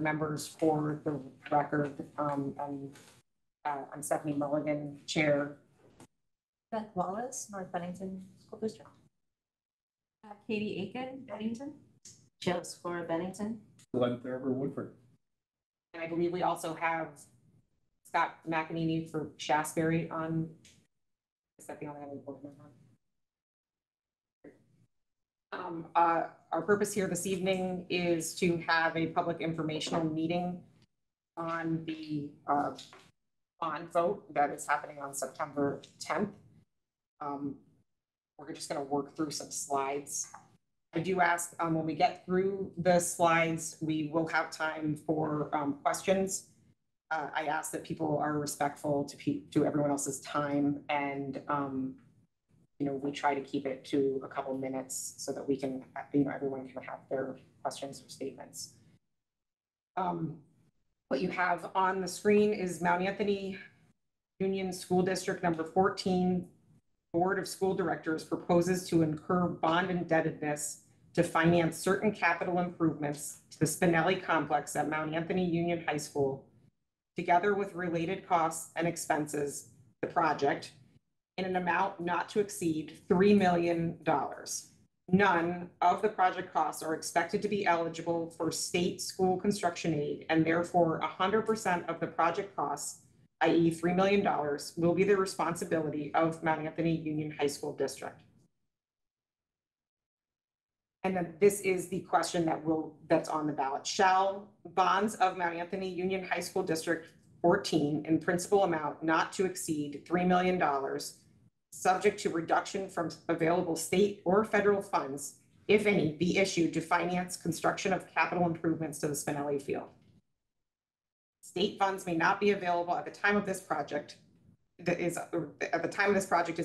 members for the record. And I'm Stephanie Mulligan, Chair. Beth Wallace, North Bennington School District. Katie Aiken, Bennington. Jill Score, Bennington. Glenn Thurber, Woodford. And I believe we also have Scott McEnany for Shasberry on. Is that the only other board member? Our purpose here this evening is to have a public informational meeting on the bond vote that is happening on September 10th. We're just going to work through some slides. I do ask when we get through the slides, we will have time for questions. I ask that people are respectful to everyone else's time, and you know, we try to keep it to a couple minutes so that we can, you know, everyone can have their questions or statements. What you have on the screen is Mount Anthony Union School District number 14. Board of School Directors proposes to incur bond indebtedness to finance certain capital improvements to the Spinelli complex at Mount Anthony Union High School, together with related costs and expenses, the project, in an amount not to exceed $3 million. None of the project costs are expected to be eligible for state school construction aid, and therefore 100% of the project costs, i.e. $3 million, will be the responsibility of Mount Anthony Union High School District. And then this is the question that's on the ballot. Shall bonds of Mount Anthony Union High School District 14 in principal amount not to exceed $3 million, subject to reduction from available state or federal funds, if any, be issued to finance construction of capital improvements to the Spinelli field? State funds may not be available at the time of this project. Is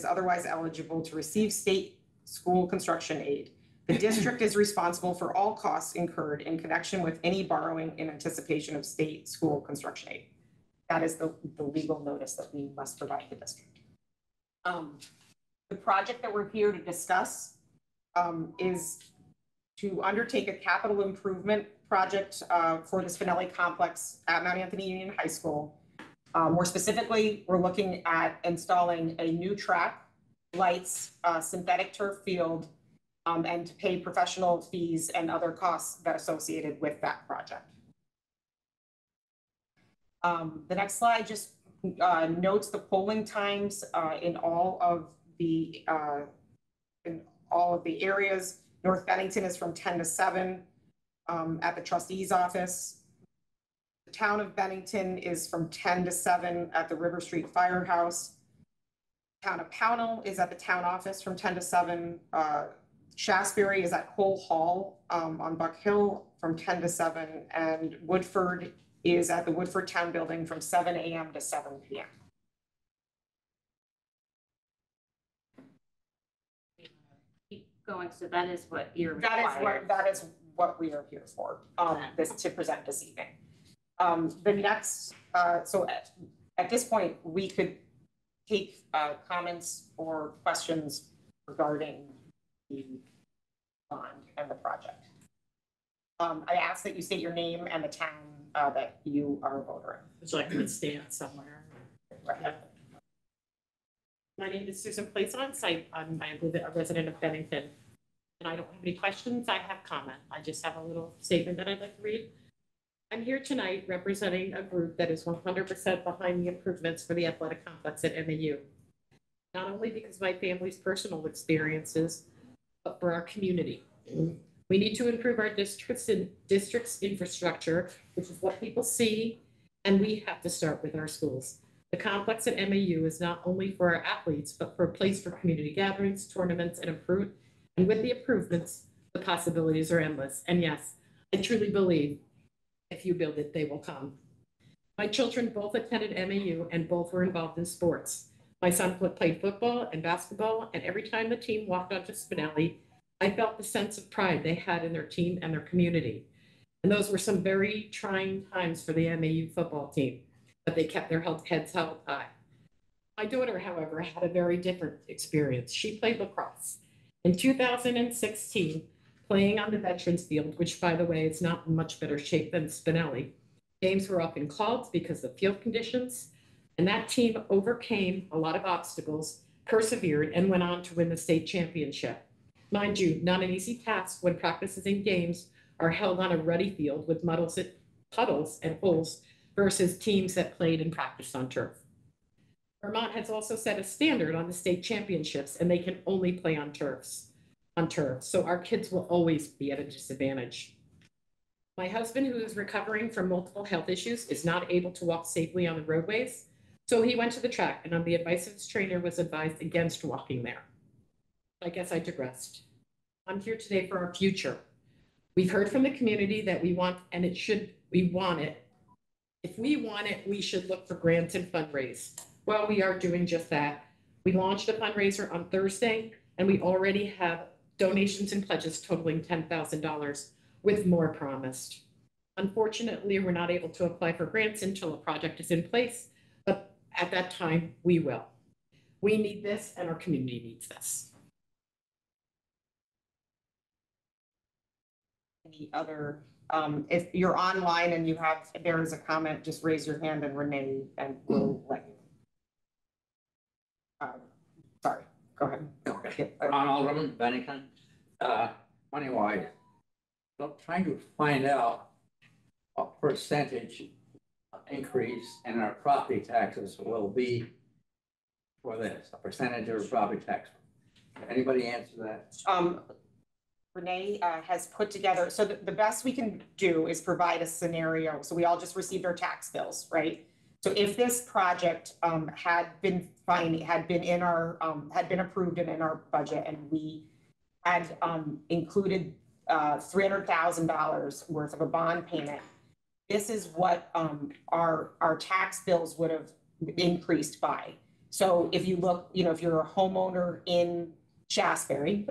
otherwise eligible to receive state school construction aid. The district is responsible for all costs incurred in connection with any borrowing in anticipation of state school construction aid. That is the legal notice that we must provide the district. The project that we're here to discuss is to undertake a capital improvement project for the Spinelli complex at Mount Anthony Union High School. More specifically, we're looking at installing a new track, lights, synthetic turf field, and to pay professional fees and other costs that are associated with that project. The next slide just notes the polling times in all of the areas. North Bennington is from 10 to 7 at the trustee's office. The town of Bennington is from 10 to 7 at the River Street Firehouse. Town of Pownell is at the town office from 10 to 7. Shasberry is at Cole Hall on Buck Hill from 10 to 7, and Woodford is at the Woodford Town Building from 7 a.m. to 7 p.m. Keep going. So that is what you're. That is what we are here for. To present this evening. The next. So at this point, we could take comments or questions regarding the bond and the project. I ask that you state your name and the town that you are a voter in. Would you like me to stand somewhere? Right. My name is Susan Plaisance. I'm a resident of Bennington, and I don't have any questions. I have comment. I just have a little statement that I'd like to read. I'm here tonight representing a group that is 100% behind the improvements for the athletic complex at MAU. Not only because of my family's personal experiences, but for our community. We need to improve our district's infrastructure, which is what people see, and we have to start with our schools. The complex at MAU is not only for our athletes, but for a place for community gatherings, tournaments, and with the improvements, the possibilities are endless. And yes, I truly believe if you build it, they will come. My children both attended MAU and both were involved in sports. My son played football and basketball, and every time the team walked onto Spinelli, I felt the sense of pride they had in their team and their community. And those were some very trying times for the MAU football team, but they kept their heads held high. My daughter, however, had a very different experience. She played lacrosse. In 2016, playing on the Veterans Field, which by the way, is not in much better shape than Spinelli. Games were often called because of field conditions, and that team overcame a lot of obstacles, persevered, and went on to win the state championship. Mind you, not an easy task when practices and games are held on a rutty field with puddles and holes versus teams that played and practiced on turf. Vermont has also set a standard on the state championships, and they can only play on turf. So our kids will always be at a disadvantage. My husband, who is recovering from multiple health issues, is not able to walk safely on the roadways. So he went to the track and on the advice of his trainer was advised against walking there. I guess I digressed. I'm here today for our future. We've heard from the community that we want, and we want it. If we want it, we should look for grants and fundraise. Well, we are doing just that. We launched a fundraiser on Thursday, and we already have donations and pledges totaling $10,000, with more promised. Unfortunately, we're not able to apply for grants until a project is in place, but at that time, we will. We need this, and our community needs this. Any other, if you're online and there is a comment, just raise your hand and Renee, and we'll let you. Sorry, go ahead. Okay. Ron Alderman, Bennington. Money-wise, I'm trying to find out what percentage increase in our property taxes will be for this, a percentage of property tax. Anybody answer that? Renee has put together, so the best we can do is provide a scenario. So we all just received our tax bills, right? So if this project had been approved and in our budget, and we had included $300,000 worth of a bond payment, this is what our tax bills would have increased by. So if you look, if you're a homeowner in Shasberry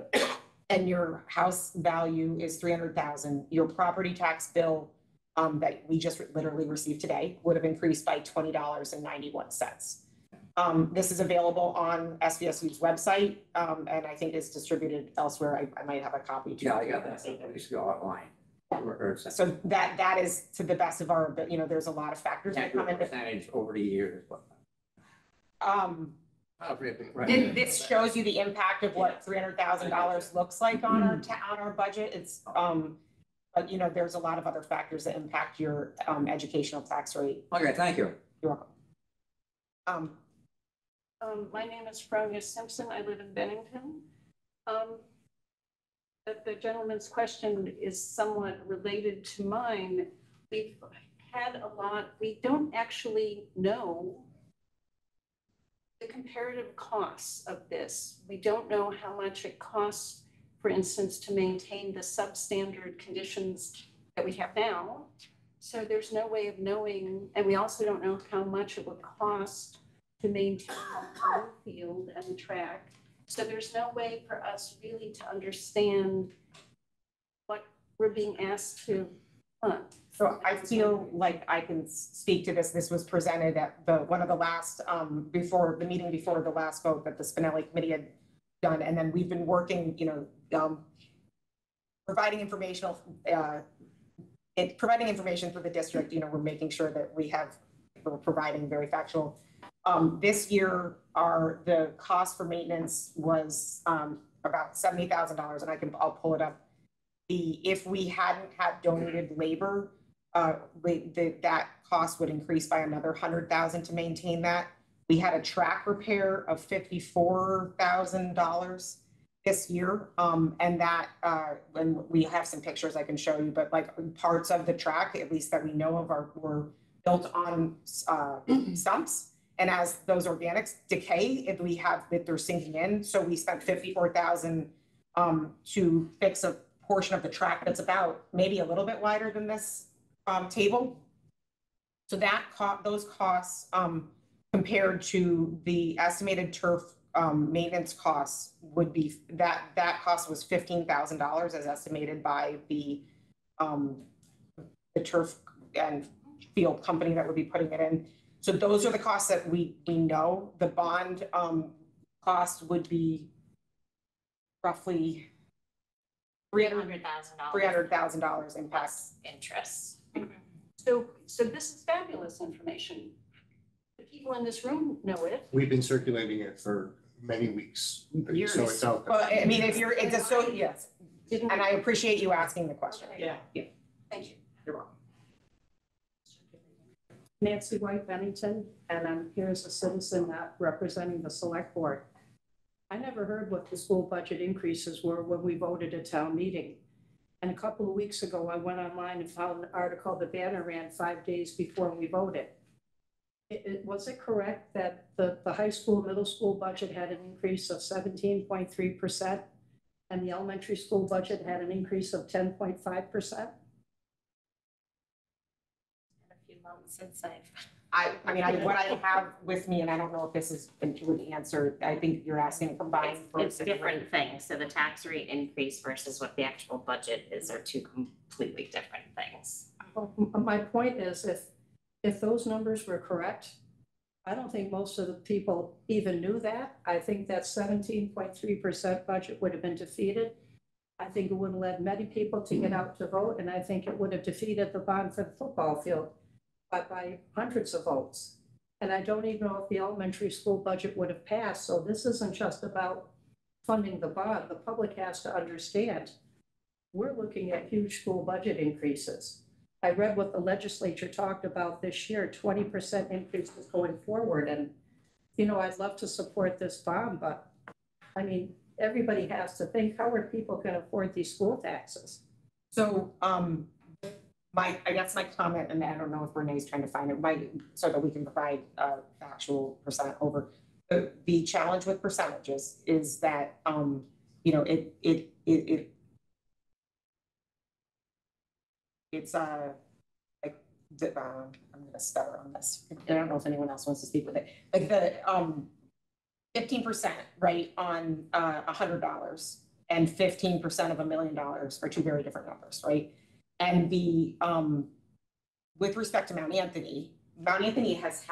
and your house value is $300,000, your property tax bill that we just literally received today would have increased by $20.91. This is available on SVSU's website, and I think is distributed elsewhere. I might have a copy too. Yeah, I got that. Please go online. So that is to the best of our, there's a lot of factors that come into. Percentage over the years, but. This shows you the impact of what $300,000 looks like on our budget. It's but there's a lot of other factors that impact your educational tax rate. Okay, thank you. You're welcome. My name is Fronia Simpson. I live in Bennington. The gentleman's question is somewhat related to mine. We've had a lot, we don't actually know the comparative costs of this. We don't know how much it costs, for instance, to maintain the substandard conditions that we have now. So there's no way of knowing, and we also don't know how much it would cost to maintain the field and the track. So there's no way for us really to understand what we're being asked to fund. So I feel like I can speak to this. This was presented at one of the last, before the meeting before the last vote that the Spinelli committee had done. And then we've been working, providing information for the district. We're making sure that we're providing very factual. This year, the cost for maintenance was about $70,000, and I'll pull it up. If we hadn't had donated labor, that cost would increase by another $100,000 to maintain that. We had a track repair of $54,000 this year, and that and we have some pictures I can show you, but like parts of the track, at least that we know of, were built on stumps. And as those organics decay, if they're sinking in, so we spent $54,000 to fix a portion of the track that's about maybe a little bit wider than this table. So those costs compared to the estimated turf maintenance costs would be that cost was $15,000 as estimated by the turf and field company that would be putting it in. So those are the costs that we know. The bond cost would be roughly $300,000 impacts. Interest. So this is fabulous information. The people in this room know it. We've been circulating it for many weeks. Years. So it's out there. Well, I mean, if you're, it's a, so, yes, Didn't- and I appreciate you asking the question. Okay. Yeah, Thank you. you're welcome. Nancy White Bennington, and I'm here as a citizen representing the select board. I never heard what the school budget increases were when we voted at town meeting. And a couple of weeks ago, I went online and found an article the banner ran 5 days before we voted. Was it correct that the high school, middle school budget had an increase of 17.3%? And the elementary school budget had an increase of 10.5%? A few months since I mean, what I have with me, and I don't know if this has been truly answered, I think you're asking combined. It's different things. So the tax rate increase versus what the actual budget is are two completely different things. Well, my point is, if those numbers were correct, I don't think most of the people even knew that. I think that 17.3% budget would have been defeated. I think it would have led many people to get out to vote, and I think it would have defeated the bond for the football field by hundreds of votes. And I don't even know if the elementary school budget would have passed. So this isn't just about funding the bond. The public has to understand, we're looking at huge school budget increases. I read what the legislature talked about this year, 20% increases going forward. And, you know, I'd love to support this bond, but I mean, everybody has to think, how are people going to afford these school taxes? So, I guess my comment, and I don't know if Renee's trying to find it, so that we can provide actual percent over. The challenge with percentages is that, you know, it's like, I'm gonna stutter on this. I don't know if anyone else wants to speak with it. Like the 15%, right, on $100 and 15% of $1 million are two very different numbers, right? And the with respect to Mount Anthony has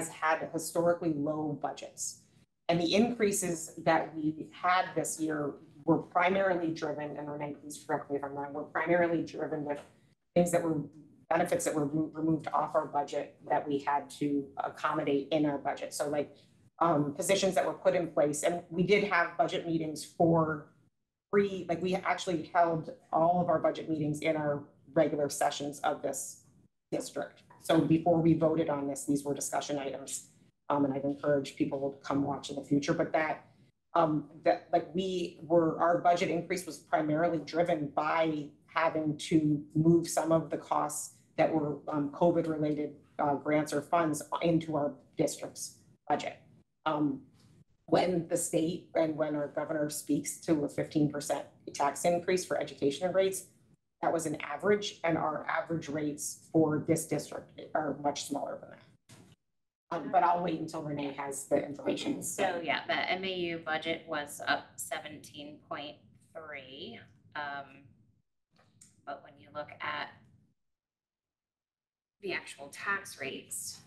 had historically low budgets. And the increases that we had this year were primarily driven, and Renee, please correct me if I'm wrong, were primarily driven with things that were benefits that were removed off our budget that we had to accommodate in our budget. So like positions that were put in place, and we did have budget meetings for like we actually held all of our budget meetings in our regular sessions of this district. So before we voted on this, these were discussion items. And I'd encourage people to come watch in the future, but that like our budget increase was primarily driven by having to move some of the costs that were COVID related grants or funds into our district's budget. When the state and when our governor speaks to a 15% tax increase for education rates, that was an average, and our average rates for this district are much smaller than that. But I'll wait until Renee has the information. So yeah, the MAU budget was up 17.3. But when you look at the actual tax rates,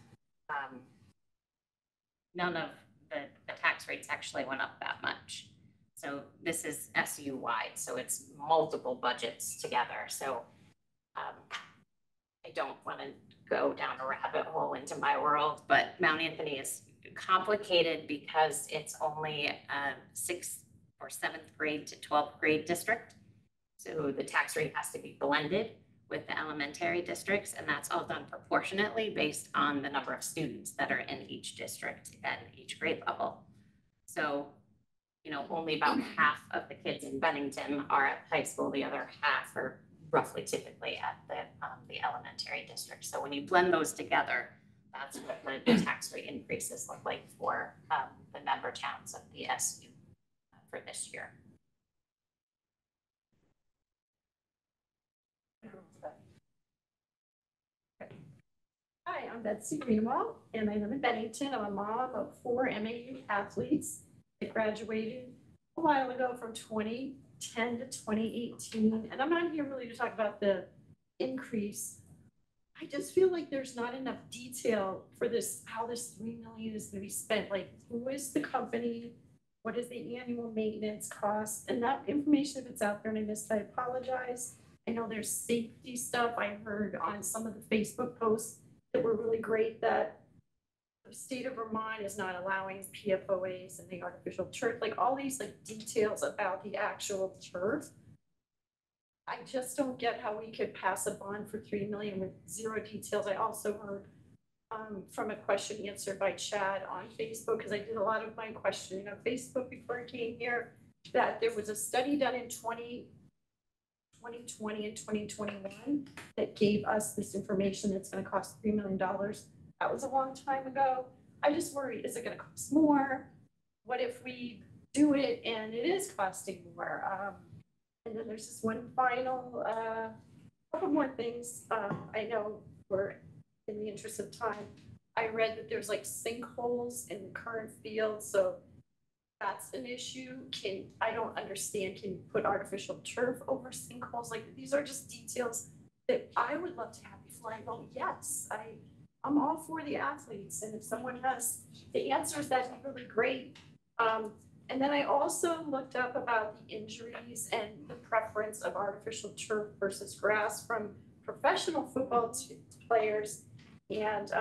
none of the tax rates actually went up that much. So this is SU wide, so it's multiple budgets together. So I don't want to go down a rabbit hole into my world, but Mount Anthony is complicated because it's only a 6th or 7th grade to 12th grade district. So the tax rate has to be blended with the elementary districts, and that's all done proportionately based on the number of students that are in each district at each grade level. So, you know, only about half of the kids in Bennington are at high school, the other half are roughly typically at the elementary district. So when you blend those together, that's what the tax rate increases look like for the member towns of the SU for this year. Hi, I'm Betsy Greenwald, and I live in Bennington. I'm a mom of 4 MAU athletes that graduated a while ago from 2010 to 2018. And I'm not here really to talk about the increase. I just feel like there's not enough detail for this, how this $3 million is going to be spent. Like, who is the company? What is the annual maintenance cost? And that information, if it's out there and I missed, I apologize. I know there's safety stuff. I heard on some of the Facebook posts that were really great that the state of Vermont is not allowing PFOAs and the artificial turf, like all these like details about the actual turf. I just don't get how we could pass a bond for 3 million with zero details. I also heard from a question answered by Chad on Facebook, because I did a lot of my questioning on Facebook before I came here, that there was a study done in 2020 and 2021 that gave us this information that's gonna cost $3 million. That was a long time ago. I just worry, is it gonna cost more? What if we do it and it is costing more? And then there's this one final, couple more things. I know we're in the interest of time. I read that there's like sinkholes in the current field, so that's an issue. I don't understand, can you put artificial turf over sinkholes? Like, these are just details that I would love to have before I vote yes. I'm all for the athletes, and if someone has the answers, that'd be really great. And then I also looked up about the injuries and the preference of artificial turf versus grass from professional football players. And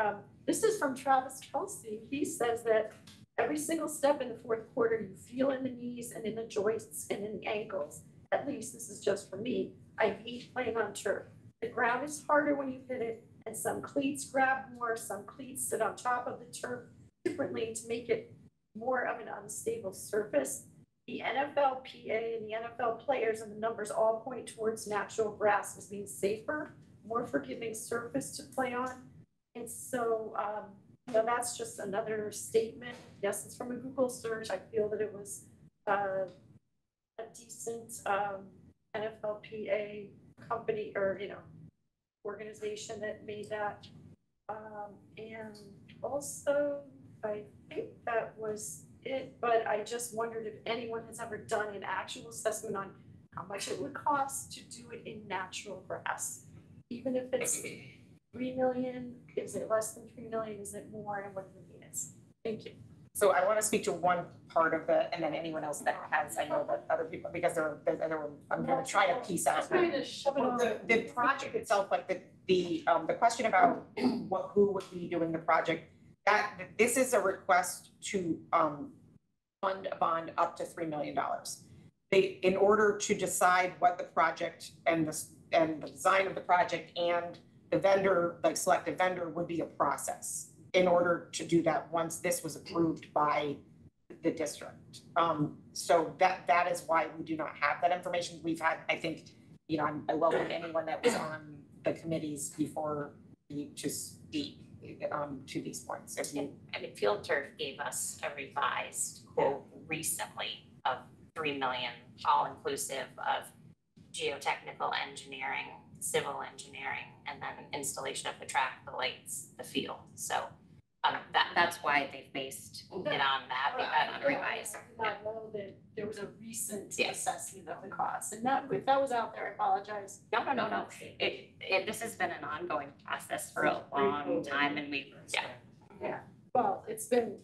this is from Travis Kelsey. He says that every single step in the fourth quarter, you feel in the knees and in the joints and in the ankles. At least this is just for me. I hate playing on turf. The ground is harder when you hit it, and some cleats grab more, some cleats sit on top of the turf differently to make it more of an unstable surface. The NFLPA and the NFL players and the numbers all point towards natural grass as being safer, more forgiving surface to play on. And so, that's just another statement. Yes, it's from a Google search. I feel that it was a decent NFLPA company or, organization that made that. And also, I think that was it, but I just wondered if anyone has ever done an actual assessment on how much it would cost to do it in natural grass. Even if it's 3 million, is it less than 3 million, is it more, and what do the means? Thank you. So I want to speak to one part of the, and then anyone else that has, I know that other people, because I'm going to try to piece out. Trying to shove it all. The project itself, like the question about who would be doing the project, this is a request to fund a bond up to $3 million. In order to decide what the project and the design of the project and the vendor, like selected vendor, would be a process in order to do that once this was approved by the district. So that is why we do not have that information. We've had, I think, I welcome anyone that was on the committees before you to speak to these points. I mean, Field Turf gave us a revised quote recently of 3 million, all inclusive of geotechnical engineering, civil engineering, and then installation of the track, the lights, the field. So that's why they based it on that revised. I did not know that there was a recent assessment of the cost, and if that was out there, I apologize. No. This has been an ongoing process for a long time, and Yeah, well, it's been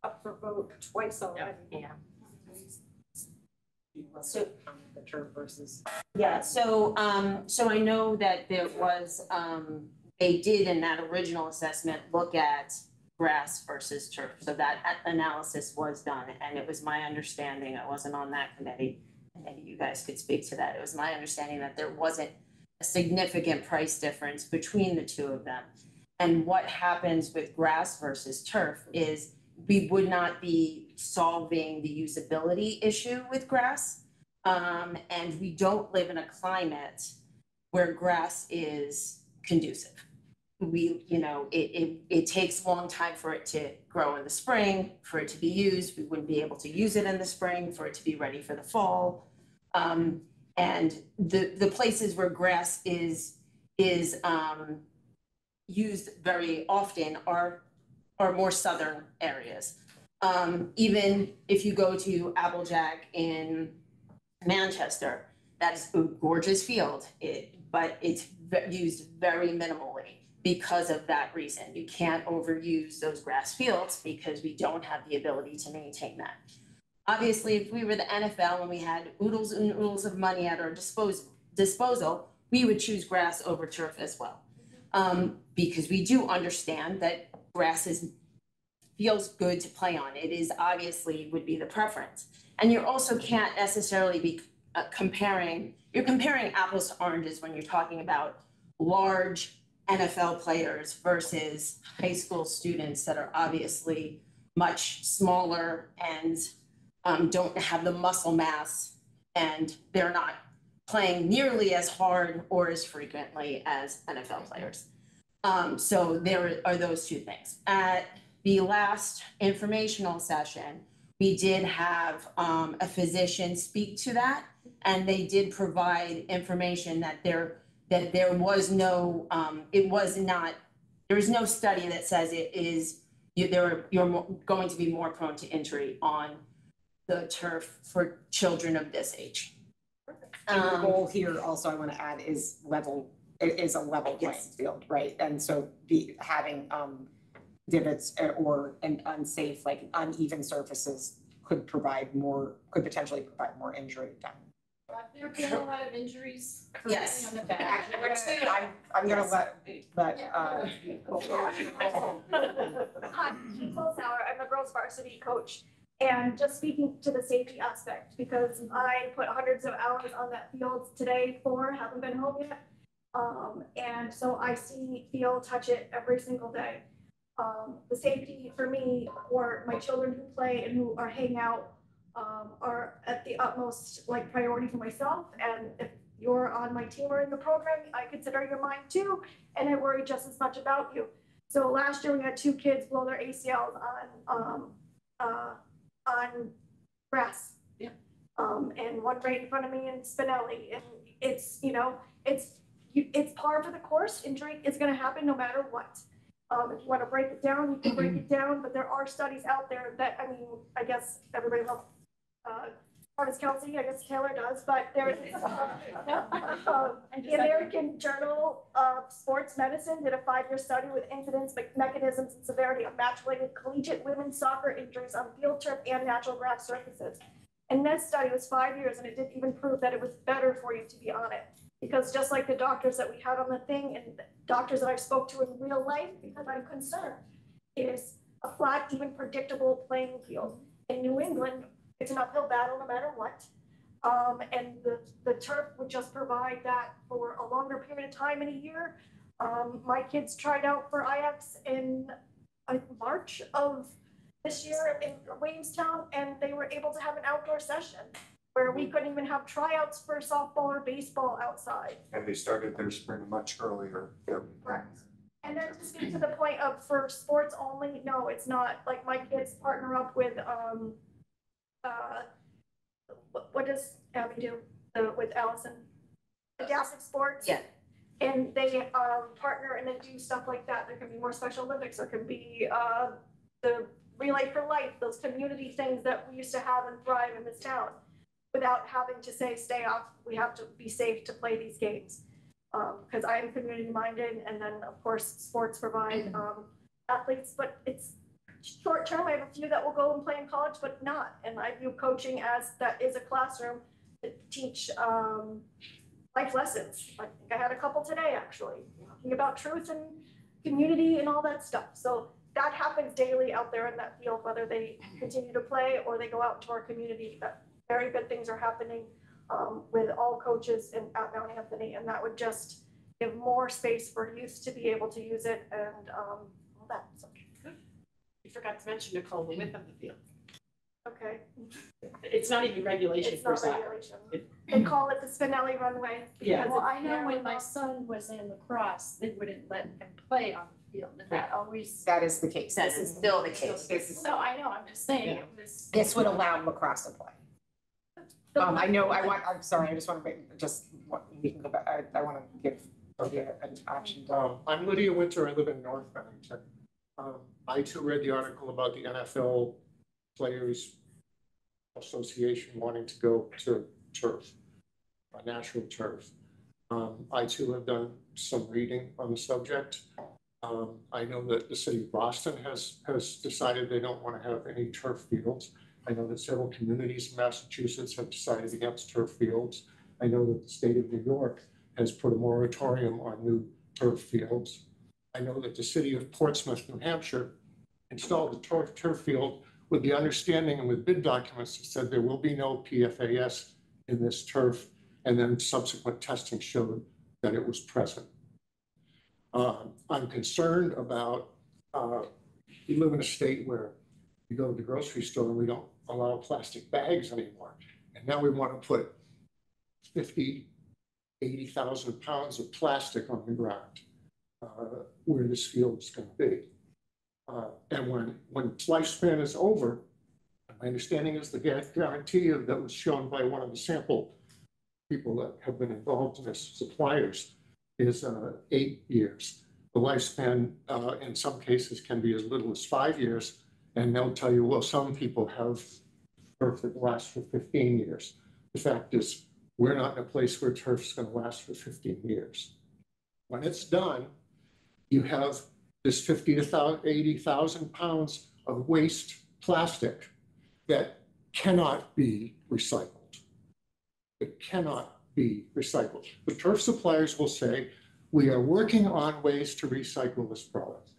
up for vote twice already. Yeah. So the turf versus. Yeah, so I know that there was, they did in that original assessment look at grass versus turf. So that analysis was done, and it was my understanding, I wasn't on that committee, and maybe you guys could speak to that. It was my understanding that there wasn't a significant price difference between the two of them. And what happens with grass versus turf is we would not be solving the usability issue with grass. And we don't live in a climate where grass is conducive. It takes a long time for it to grow in the spring, for it to be used. We wouldn't be able to use it in the spring, for it to be ready for the fall. And the places where grass is used very often are more southern areas. Even if you go to Applejack in Manchester, that's a gorgeous field, but it's used very minimally because of that reason. You can't overuse those grass fields because we don't have the ability to maintain that. Obviously, if we were the NFL and we had oodles and oodles of money at our disposal, we would choose grass over turf as well. Because we do understand that grass feels good to play on. It is obviously would be the preference. And you also can't necessarily be you're comparing apples to oranges when you're talking about large NFL players versus high school students that are obviously much smaller and don't have the muscle mass, and they're not playing nearly as hard or as frequently as NFL players. So there are those two things. At the last informational session, we did have a physician speak to that, and they did provide information that there was no, there is no study that says you're going to be more prone to injury on the turf for children of this age. And the goal here also I want to add is a level playing field, right? And so having divots or unsafe, like uneven surfaces could potentially provide more injury time. There have been a lot of injuries currently Yes. on the back. I'm gonna let Hi, Nicole Sauer. I'm a girls varsity coach. And just speaking to the safety aspect, because I put hundreds of hours on that field today, 4 haven't been home yet. And so I feel, touch it every single day. The safety for me, or my children who play and who are hanging out, are at the utmost like priority for myself. And if you're on my team or in the program, I consider your mine too, and I worry just as much about you. So last year we had 2 kids blow their ACLs on grass. Yeah. And one right in front of me in Spinelli, and it's it's par for the course. Injury is going to happen no matter what. If you want to break it down, you can break it down, but there are studies out there that, I mean, I guess everybody loves Artist Kelsey, I guess Taylor does, but there's the American Journal of Sports Medicine did a 5-year study with incidence, mechanisms, and severity of match-related collegiate women's soccer injuries on field turf and natural grass surfaces. And this study was 5 years, and it didn't even prove that it was better for you to be on it. Because just like the doctors that we had on the thing and the doctors that I spoke to in real life, because I'm concerned, is a flat, even predictable playing field. In New England, it's an uphill battle no matter what. And the turf would just provide that for a longer period of time in a year. My kids tried out for Ajax in March of this year in Williamstown, and they were able to have an outdoor session where we couldn't even have tryouts for softball or baseball outside. And they started their spring much earlier. Correct. And then to speak to the point of for sports only, no, it's not. Like my kids partner up with what does Abby do with Allison? Adaptive Sports. Yeah. And they partner and then do stuff like that. There can be more Special Olympics. There can be the Relay for Life, those community things that we used to have and thrive in this town, without having to say, stay off, we have to be safe to play these games. Because I am community minded, and then of course sports provide athletes, but it's short term. I have a few that will go and play in college, but not. And I view coaching as that is a classroom to teach life lessons. I think I had a couple today actually, talking about truth and community and all that stuff. So that happens daily out there in that field, whether they continue to play or they go out into our community. That very good things are happening with all coaches at Mount Anthony, and that would just give more space for youth to be able to use it and all that. So. You forgot to mention, Nicole, the width of the field. Okay. It's not even regulation It's for not soccer. regulation. They call it the Spinelli runway. Yeah. because Well, I it's know when narrow my enough. son was in lacrosse, they wouldn't let him play on the field, and that always. That is the case. That is still the case. No, I know, I'm just saying, it was. This would allow lacrosse to play. I know, I'm sorry, I just want to we can go back, I want to give Olivia an option. I'm Lydia Winter. I live in North Bennington. I too read the article about the NFL Players Association wanting to go to turf, natural turf. I too have done some reading on the subject. I know that the city of Boston has decided they don't want to have any turf fields. I know that several communities in Massachusetts have decided against turf fields. I know that the state of New York has put a moratorium on new turf fields. I know that the city of Portsmouth, New Hampshire, installed the turf field with the understanding and with bid documents that said there will be no PFAS in this turf, and then subsequent testing showed that it was present. I'm concerned about, we live in a state where you go to the grocery store and we don't allow plastic bags anymore. And now we want to put 80,000 pounds of plastic on the ground where this field is going to be. And when lifespan is over, my understanding is the guarantee that was shown by one of the sample people that have been involved in this, suppliers, is 8 years. The lifespan in some cases can be as little as 5 years, and they'll tell you, well, some people have turf that lasts for 15 years. The fact is, we're not in a place where turf's going to last for 15 years. When it's done, you have this 50 to 80,000 pounds of waste plastic that cannot be recycled. It cannot be recycled. The turf suppliers will say, we are working on ways to recycle this product.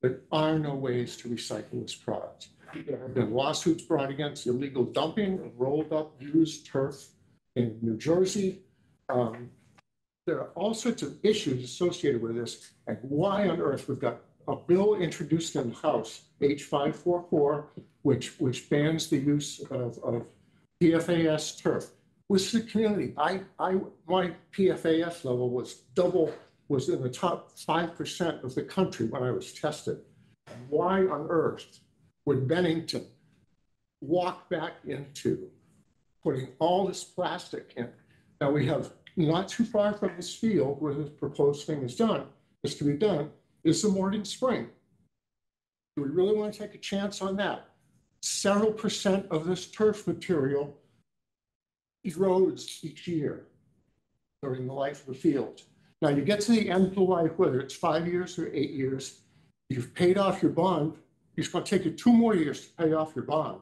There are no ways to recycle this product. There have been lawsuits brought against illegal dumping of rolled up used turf in New Jersey. There are all sorts of issues associated with this, and why on earth we've got a bill introduced in the House, H544, which bans the use of PFAS turf. Was the community, my PFAS level was in the top 5% of the country when I was tested. Why on earth would Bennington walk back into putting all this plastic in? Now we have not too far from this field where this proposed thing is to be done, is the Morgan Spring. Do we really want to take a chance on that? Several percent of this turf material erodes each year during the life of the field. Now you get to the end of the life, whether it's 5 years or 8 years, you've paid off your bond, it's going to take you 2 more years to pay off your bond.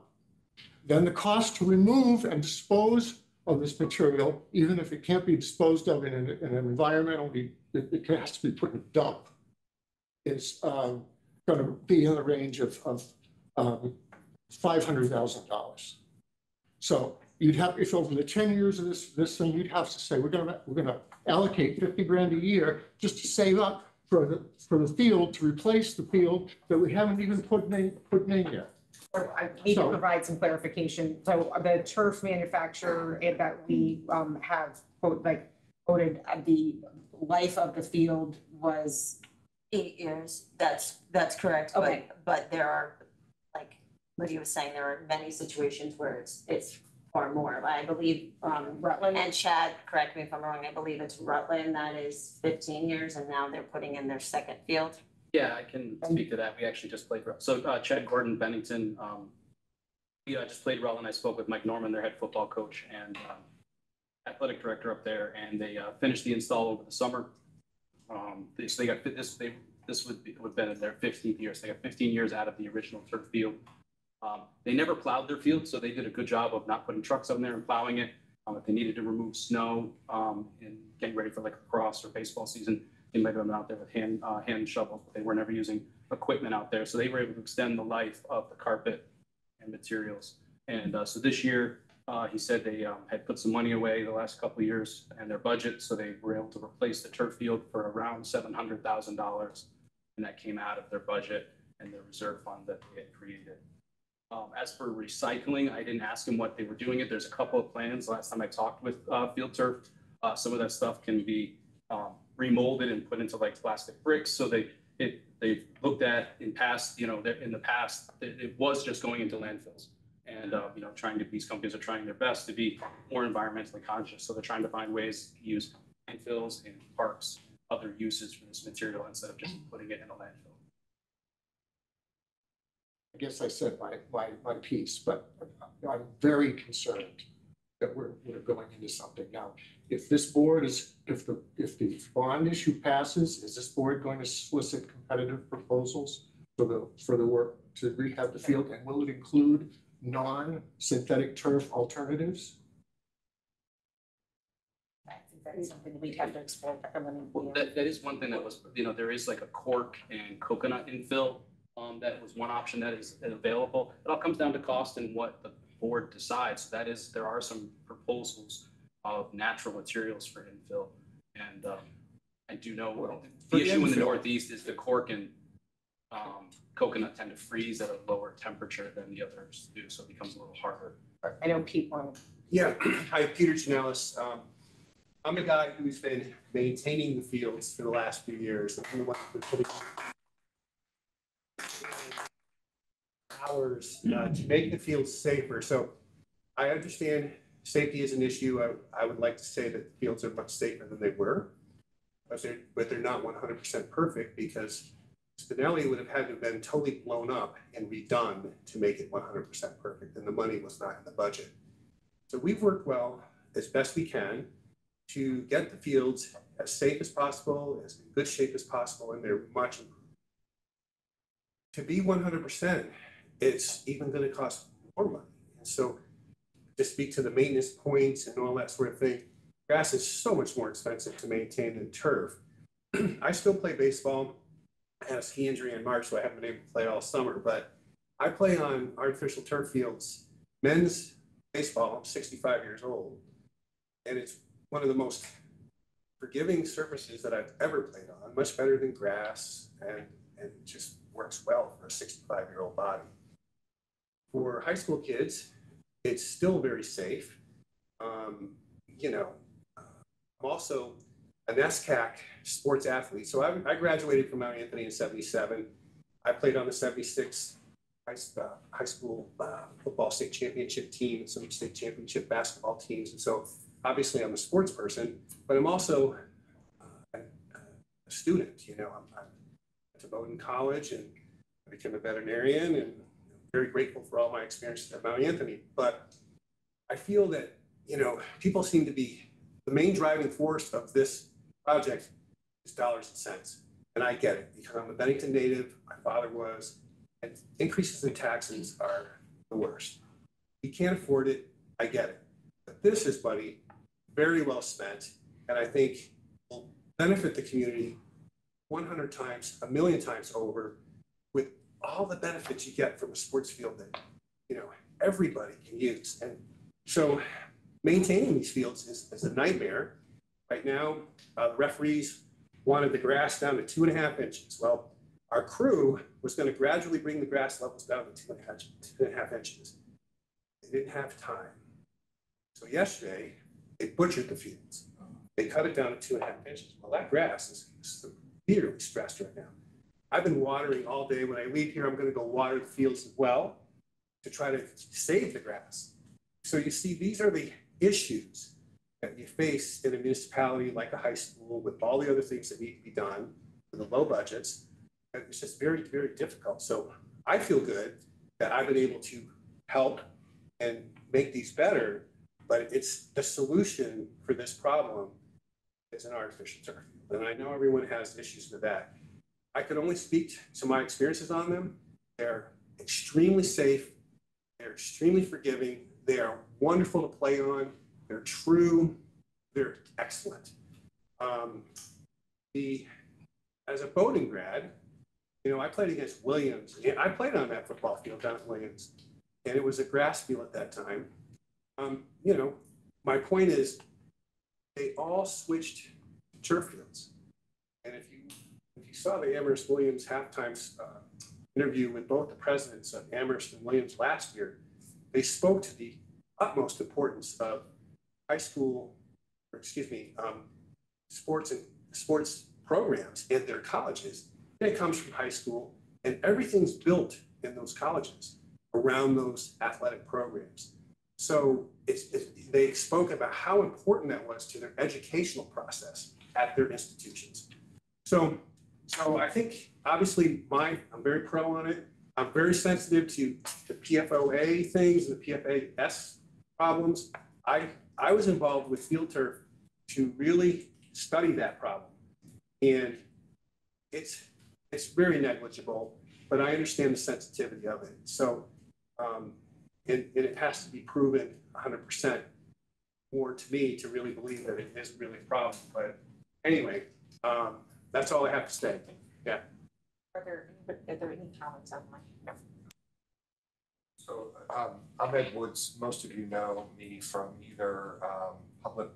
Then the cost to remove and dispose of this material, even if it can't be disposed of in an environmentally, it has to be put in a dump, is going to be in the range of $500,000. So you'd have, if over the 10 years of this thing, you'd have to say, we're gonna allocate 50 grand a year just to save up for the field, to replace the field that we haven't even put in yet. So I need to provide some clarification. So the turf manufacturer that we have quoted the life of the field was 8 years, that's correct. Okay. But there are, like Lydia was saying, there are many situations where it's far more. I believe, Rutland. and Chad, correct me if I'm wrong, I believe it's Rutland that is 15 years and now they're putting in their second field. Yeah, I can speak to that. We actually just played. So Chad Gordon, Bennington, we just played Rutland. I spoke with Mike Norman, their head football coach and athletic director up there, and they finished the install over the summer. So they got this would have been in their 15th year. So they got 15 years out of the original turf field. They never plowed their field, so they did a good job of not putting trucks on there and plowing it. If they needed to remove snow and getting ready for like lacrosse or baseball season, they might have been out there with hand shovels, but they were never using equipment out there. So they were able to extend the life of the carpet and materials. And so this year, he said they had put some money away the last couple of years in their budget, so they were able to replace the turf field for around $700,000, and that came out of their budget and their reserve fund that they had created. As for recycling, I didn't ask them what they were doing it. There's a couple of plans. Last time I talked with Field Turf, some of that stuff can be remolded and put into like plastic bricks. So they've looked at in past, in the past, it was just going into landfills. And these companies are trying their best to be more environmentally conscious. So they're trying to find ways to use landfills and parks, other uses for this material instead of just putting it in a landfill. I guess I said my piece, but I'm very concerned that we're going into something now. If this board if the bond issue passes, is this board going to solicit competitive proposals for the work to rehab the field, and will it include non-synthetic turf alternatives? I think that's something we'd have to explore. Well, that is one thing that was, there is like a cork and coconut infill. That was one option that is available. It all comes down to cost and what the board decides. There are some proposals of natural materials for infill. And I do know the issue in the Northeast is the cork and coconut tend to freeze at a lower temperature than the others do, so it becomes a little harder. I know Pete wanted. Yeah, hi, Peter Janellis. I'm a guy who's been maintaining the fields for the last few years. I'm the one who's been putting hours to make the fields safer. So I understand safety is an issue. I would like to say that the fields are much safer than they were, but they're not 100% perfect because Spinelli would have had to have been totally blown up and redone to make it 100% perfect, and the money was not in the budget. So we've worked well as best we can to get the fields as safe as possible, as in good shape as possible, and they're much improved. To be 100%, it's even going to cost more money. And so to speak to the maintenance points and all that sort of thing, grass is so much more expensive to maintain than turf. I still play baseball. I had a ski injury in March, so I haven't been able to play all summer, but I play on artificial turf fields. Men's baseball, I'm 65 years old, and it's one of the most forgiving surfaces that I've ever played on, much better than grass, and it just works well for a 65-year-old body. For high school kids, it's still very safe. I'm also an SCAC sports athlete. So I graduated from Mount Anthony in '77. I played on the '76 high school football state championship team and some state championship basketball teams. And so obviously I'm a sports person, but I'm also a student. I went to Bowdoin College and I became a veterinarian, and I'm very grateful for all my experiences at Mount Anthony. But I feel that, people seem to be the main driving force of this project is dollars and cents. And I get it because I'm a Bennington native, my father was, and increases in taxes are the worst. You can't afford it, I get it. But this is money very well spent, and I think will benefit the community 100 times, 1,000,000 times over, with all the benefits you get from a sports field that, everybody can use. And so maintaining these fields is a nightmare. Right now, the referees wanted the grass down to 2.5 inches. Well, our crew was going to gradually bring the grass levels down to 2.5 inches. They didn't have time. So yesterday, they butchered the fields. They cut it down to 2.5 inches. Well, that grass is severely stressed right now. I've been watering all day. When I leave here, I'm going to go water the fields as well to try to save the grass. So you see, these are the issues that you face in a municipality like a high school with all the other things that need to be done with the low budgets. And it's just very, very difficult. So I feel good that I've been able to help and make these better, but it's the solution for this problem is an artificial turf. And I know everyone has issues with that. I could only speak to my experiences on them. They're extremely safe. They're extremely forgiving. They are wonderful to play on. They're true. They're excellent. As a Bowdoin grad, I played against Williams. I played on that football field down at Williams, and it was a grass field at that time. My point is, they all switched to turf fields. And if you saw the Amherst Williams halftime interview with both the presidents of Amherst and Williams last year, they spoke to the utmost importance of sports programs in their colleges. And it comes from high school, and everything's built in those colleges around those athletic programs. So they spoke about how important that was to their educational process at their institutions. So I think obviously I'm very pro on it. I'm very sensitive to the PFOA things and the PFAS problems. I was involved with Field Turf to really study that problem. And it's very negligible, but I understand the sensitivity of it. So, it has to be proven 100% more to me to really believe that it is really a problem. But anyway, that's all I have to say. Yeah. Are there any comments on my? No. So I'm Ed Woods. Most of you know me from either public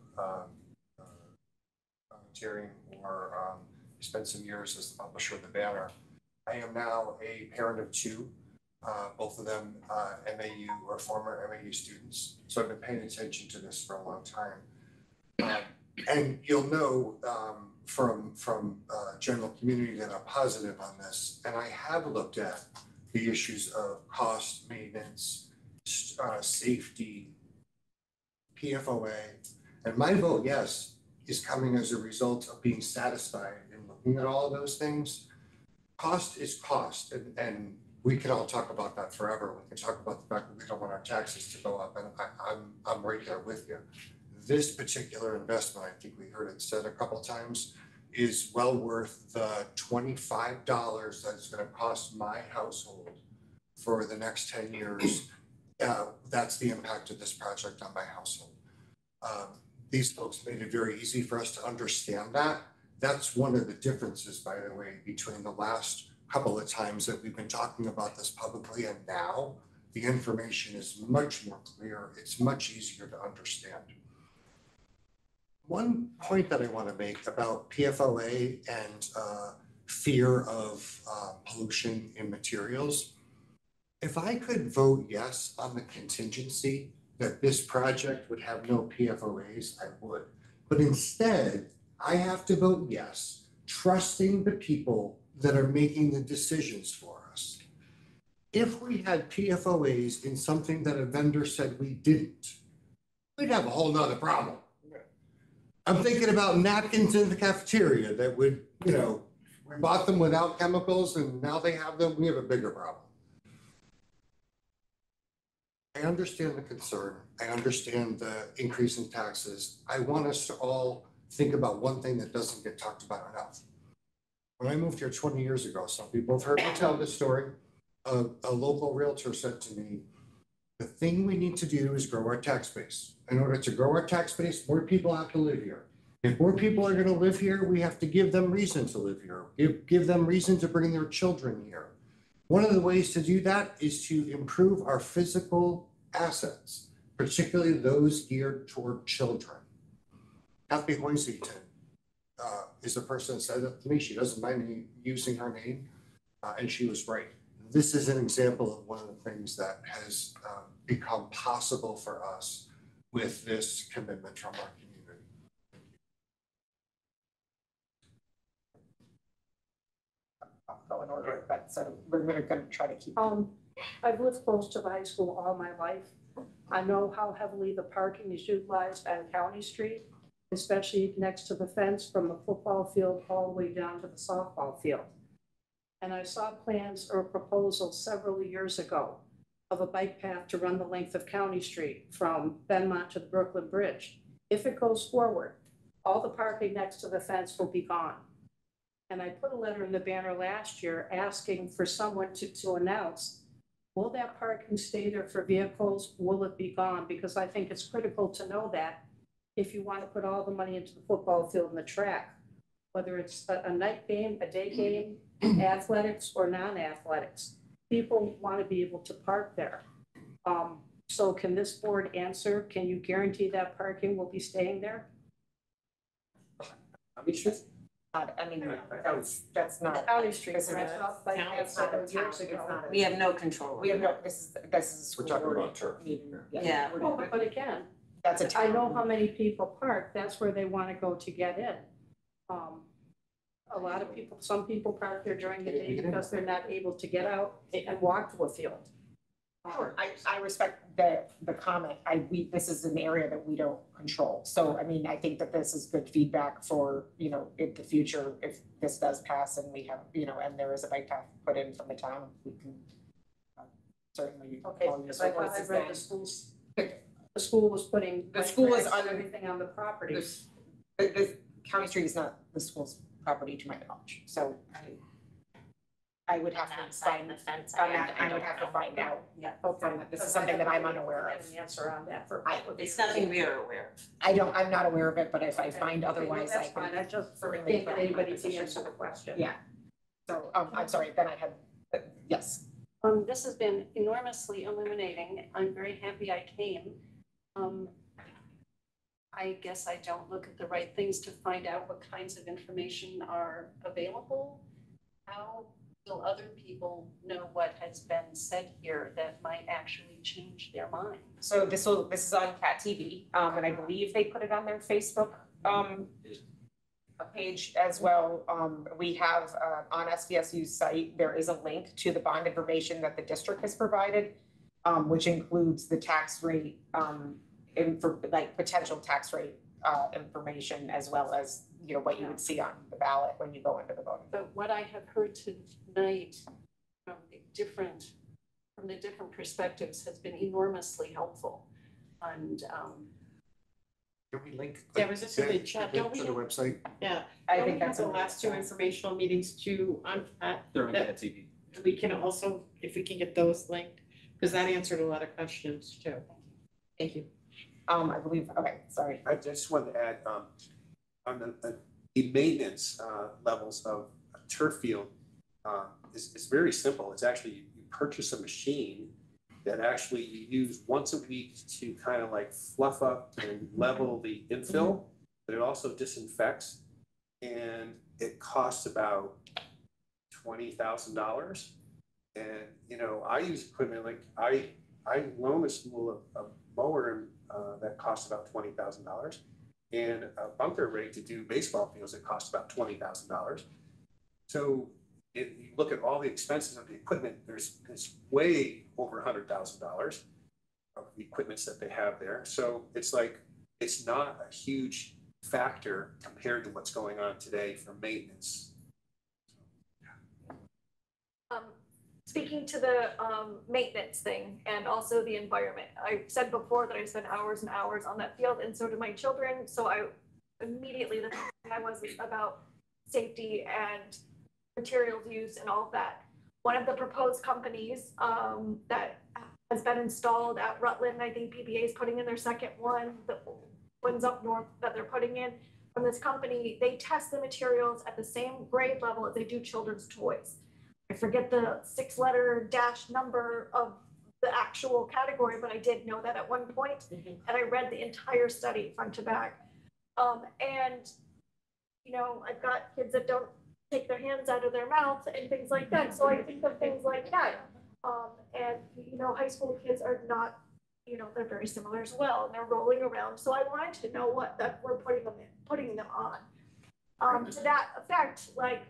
volunteering or spent some years as the publisher of the Banner. I am now a parent of two, both of them MAU or former MAU students. So I've been paying attention to this for a long time. And you'll know from general community that I'm positive on this. And I have looked at the issues of cost, maintenance, safety, PFOA. And my vote, yes, is coming as a result of being satisfied in looking at all of those things. Cost is cost, and we can all talk about that forever. We can talk about the fact that we don't want our taxes to go up, and I'm right there with you. This particular investment, I think we heard it said a couple times, is well worth the $25 that it's going to cost my household for the next 10 years. That's the impact of this project on my household. These folks made it very easy for us to understand that. That's one of the differences, by the way, between the last couple of times that we've been talking about this publicly and now. The information is much more clear. It's much easier to understand. One point that I want to make about PFOA and fear of pollution in materials, if I could vote yes on the contingency that this project would have no PFOAs, I would. But instead, I have to vote yes, trusting the people that are making the decisions for us. If we had PFOAs in something that a vendor said we didn't, we'd have a whole nother problem. I'm thinking about napkins in the cafeteria that would, we bought them without chemicals and now they have them, we have a bigger problem. I understand the concern. I understand the increase in taxes. I want us to all think about one thing that doesn't get talked about enough. When I moved here 20 years ago, some people have heard me tell this story. A local realtor said to me, the thing we need to do is grow our tax base. In order to grow our tax base, more people have to live here. If more people are going to live here, we have to give them reason to live here. Give them reason to bring their children here. One of the ways to do that is to improve our physical assets, particularly those geared toward children. Kathy Hoisington is a person that said that to me. She doesn't mind me using her name, and she was right. This is an example of one of the things that has become possible for us with this commitment from our community. I'll go in order, but so we're going to try to keep. I've lived close to the high school all my life. I know how heavily the parking is utilized on County Street, especially next to the fence from the football field all the way down to the softball field. And I saw plans or proposals several years ago of a bike path to run the length of County Street from Benmont to the Brooklyn Bridge. If it goes forward, all the parking next to the fence will be gone. And I put a letter in the Banner last year asking for someone to announce, will that parking stay there for vehicles? Will it be gone? Because I think it's critical to know that if you want to put all the money into the football field and the track, whether it's a night game, a day game, athletics or non-athletics, people want to be able to park there. So can this board answer, can you guarantee that parking will be staying there? I mean, that's not. County Street, This is right? not- Like it's that not a several town, years it's ago. not a- We have no control. We have no, this is a school We're talking board about turf. meeting. Yeah. Well, but again, That's a I town. know how many people park, that's where they want to go to get in. A lot of people, some people park there during the day because they're not able to get out and walk to a field. Sure, I respect the comment. This is an area that we don't control. So, I mean, I think that this is good feedback for, in the future, if this does pass and we have, and there is a bike path put in from the town, we can certainly. Okay, all because use I our thought I voices read then. the school was putting. The school is on on everything on the property. The County Street is not the school's property to my knowledge, so I would on have to that side of find, the fence. on that, I would don't have to know. find out. Yeah. Okay, this is something that I'm unaware of. An answer on that for. It's nothing we are aware of. I'm not aware of it, but if I find otherwise, I That's fine, I can. just certainly think clarify my anybody to position. answer the question. Yeah. So, I'm sorry, then I had, yes. This has been enormously illuminating. I'm very happy I came. I guess I don't look at the right things to find out what kinds of information are available. How will other people know what has been said here that might actually change their mind? So this is on Cat TV, and I believe they put it on their Facebook, a page as well. We have, on SVSU's site, there is a link to the bond information that the district has provided, which includes the tax rate, like potential tax rate, information, as well as, you know, what you would see on the ballot when you go into the voting. But what I have heard tonight from the different perspectives has been enormously helpful. And Can we link? Yeah, was this in the chat? Don't To we the website? Yeah. I Don't think we have that's the a- last two informational meetings too on Cat. They're on That- Cat TV. We can also, if we can get those linked, because that answered a lot of questions too. Thank you. I believe, okay, sorry. I just wanted to add, on the maintenance levels of a turf field, is very simple. It's actually, you purchase a machine that actually you use once a week to kind of like fluff up and level the infill, but it also disinfects. And it costs about $20,000. And, you know, I use equipment like, I loan a school a mower that costs about $20,000. And a bunker rig to do baseball fields that costs about $20,000. So if you look at all the expenses of the equipment, it's way over $100,000 of the equipments that they have there. So it's like, it's not a huge factor compared to what's going on today for maintenance. Speaking to the maintenance thing and also the environment, I said before that I spent hours and hours on that field, and so do my children. So I immediately, the thing I was about safety and materials use and all of that. One of the proposed companies that has been installed at Rutland, I think PBA is putting in their second one, the ones up north that they're putting in from this company, they test the materials at the same grade level as they do children's toys. I forget the 6-letter dash number of the actual category, but I did know that at one point, and I read the entire study front to back. And, you know, I've got kids that don't take their hands out of their mouth and things like that, so I think of things like that. And, you know, high school kids are not, you know, they're very similar as well, and they're rolling around, so I wanted to know what that we're putting them on. To that effect, like,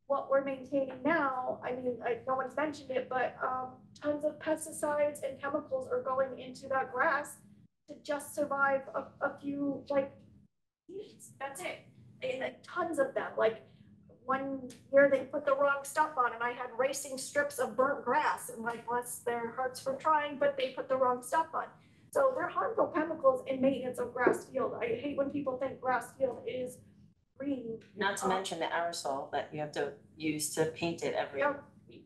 what we're maintaining now, I mean, no one's mentioned it, but tons of pesticides and chemicals are going into that grass to just survive a few, like, weeks. That's it. And like, tons of them. Like, one year they put the wrong stuff on, and I had racing strips of burnt grass, and like, bless their hearts for trying, but they put the wrong stuff on. So they're harmful chemicals in maintenance of grass field. I hate when people think grass field is green. Not to mention the aerosol that you have to use to paint it every Yep. week.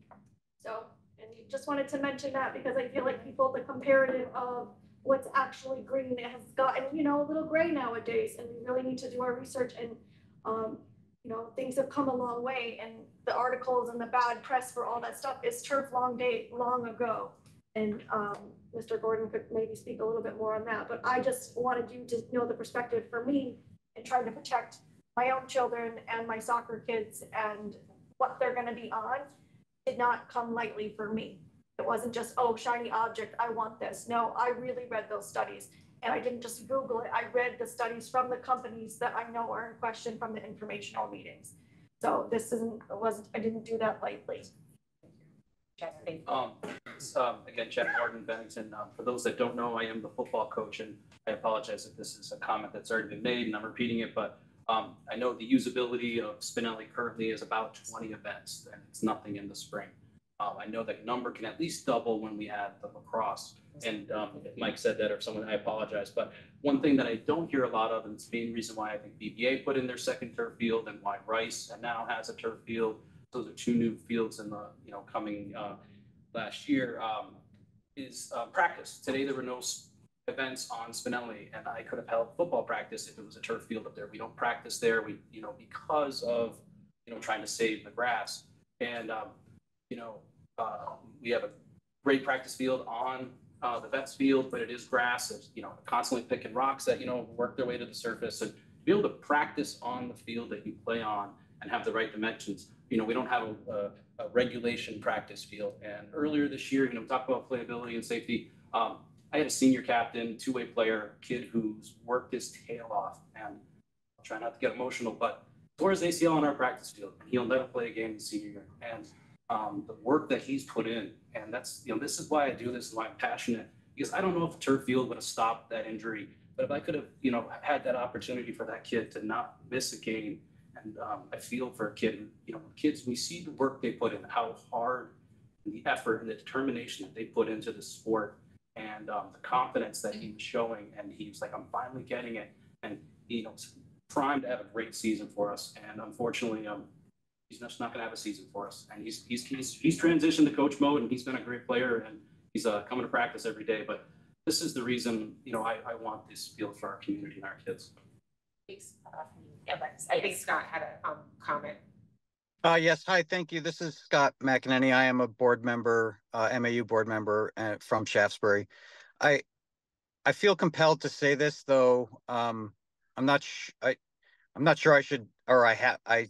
So, and you just wanted to mention that because I feel like people, the comparative of what's actually green has gotten, you know, a little gray nowadays, and we really need to do our research. And, you know, things have come a long way, and the articles and the bad press for all that stuff is turf long ago. And Mr. Gordon could maybe speak a little bit more on that, but I just wanted you to know the perspective for me in trying to protect my own children and my soccer kids, and what they're gonna be on did not come lightly for me. It wasn't just, oh, shiny object, I want this. No, I really read those studies, and I didn't just Google it. I read the studies from the companies that I know are in question from the informational meetings. So this I didn't do that lightly. Again, Chad Gordon, Bennington. For those that don't know, I am the football coach, and I apologize if this is a comment that's already been made and I'm repeating it, but I know the usability of Spinelli currently is about 20 events, and it's nothing in the spring. I know that number can at least double when we add the lacrosse. And if Mike said that or someone, I apologize. But one thing that I don't hear a lot of, and it's the main reason why I think BBA put in their second turf field and why Rice now has a turf field. those are two new fields in the, coming last year, is practice. Today, there were no events on Spinelli, and I could have held football practice if it was a turf field up there. We don't practice there. We, because of, trying to save the grass. And, we have a great practice field on the Vets field, but it is grass. It's, constantly picking rocks that, work their way to the surface. And to be able to practice on the field that you play on and have the right dimensions. We don't have a regulation practice field. And earlier this year, talk about playability and safety. I had a senior captain, two-way player, kid who's worked his tail off. And I'll try not to get emotional, but tore his ACL on our practice field. He'll never play a game in senior year. And the work that he's put in, and that's, this is why I do this and why I'm passionate, because I don't know if a turf field would have stopped that injury, but if I could have, had that opportunity for that kid to not miss a game, and I feel for a kid, kids, we see the work they put in, how hard, and the effort and the determination that they put into the sport, and the confidence that he was showing, and he was like, I'm finally getting it, and primed to have a great season for us, and unfortunately, he's just not going to have a season for us. And he's transitioned to coach mode, and he's been a great player, and he's coming to practice every day. But this is the reason, I want this field for our community and our kids. I think Scott had a comment. Yes, hi, thank you. This is Scott McEnany. I am a board member, MAU board member from Shaftesbury. I feel compelled to say this, though. I'm not sure I should, or I